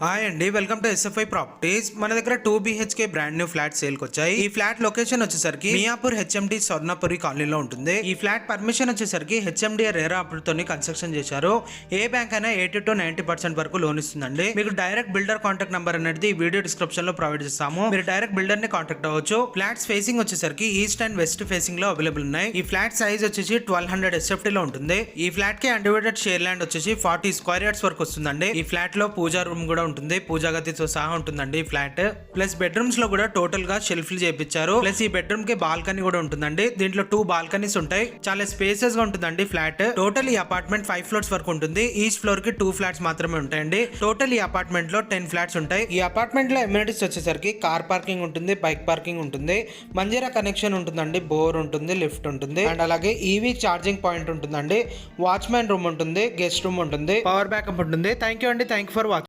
Hi అండి, welcome to SFI properties. మన దగ్గర 2 BHK brand new flat sale కి వచ్చాయి. ఈ ఫ్లాట్ లొకేషన్ వచ్చేసరికి మియాపూర్ హెచ్ఎండి స్వర్ణపురి కాలనీలో ఉంటుంది. ఈ ఫ్లాట్ పర్మిషన్ వచ్చేసరికి హెచ్ఎండి రేరా అప్రూవ్ తోని కన్స్ట్రక్షన్ చేశారు. ఏ బ్యాంక్ అయినా 80 to 90% వరకు లోన్ ఇస్తుందండి. మీకు డైరెక్ట్ బిల్డర్ కాంటాక్ట్ నెంబర్ అనేది ఈ వీడియో డిస్క్రిప్షన్ లో ప్రొవైడ్ చేస్తాము. మీరు డైరెక్ట్ బిల్డర్ ని కాంటాక్ట్ అవ్వచ్చు. ఫ్లాట్స్ ఫేసింగ్ వచ్చేసరికి ఈస్ట్ అండ్ వెస్ట్ ఫేసింగ్ లో అవైలబుల్ ఉన్నాయి. ఈ ఫ్లాట్ సైజ్ వచ్చేసి 1200 SFT లో ఉంటుంది. ఈ ఫ్లాట్ కి అన్డివైడెడ్ షేర్ ల్యాండ్ వచ్చేసి 40 స్క్వేర్ యార్డ్స్ వరకు వస్తుందండి. ఈ ఫ్లాట్ లో పూజా రూమ్ కూడా ఉంటుంది, పూజా గదితో సహా ఉంటుందండి ఈ ఫ్లాట్. ప్లస్ బెడ్రూమ్స్ లో కూడా టోటల్ గా షెల్ఫ్లు చేపించారు. ప్లస్ ఈ బెడ్రూమ్ కి బాల్కనీ కూడా ఉంటుందండి. దీంట్లో 2 బాల్కనీస్ ఉంటాయి. చాలా స్పేసెస్ గా ఉంటుందండి ఫ్లాట్. టోటల్ ఈ అపార్ట్మెంట్ 5 ఫ్లోర్స్ వరకు ఉంటుంది. ఈచ్ ఫ్లోర్ కి 2 ఫ్లాట్స్ మాత్రమే ఉంటాయండి. టోటల్ ఈ అపార్ట్మెంట్ లో 10 ఫ్లాట్స్ ఉంటాయి. ఈ అపార్ట్మెంట్ లో ఎమ్యూనిటీస్ వచ్చేసరికి కార్ పార్కింగ్ ఉంటుంది, బైక్ పార్కింగ్ ఉంటుంది, మంజీరా కనెక్షన్ ఉంటుందండి, బోర్ ఉంటుంది, లిఫ్ట్ ఉంటుంది, అండ్ అలాగే ఈవీ ఛార్జింగ్ పాయింట్ ఉంటుందండి, వాచ్మెన్ రూమ్ ఉంటుంది, గెస్ట్ రూమ్ ఉంటుంది, పవర్ బ్యాకప్ ఉంటుంది. థ్యాంక్ యూ అండి, థ్యాంక్ యూ ఫర్ వాచింగ్.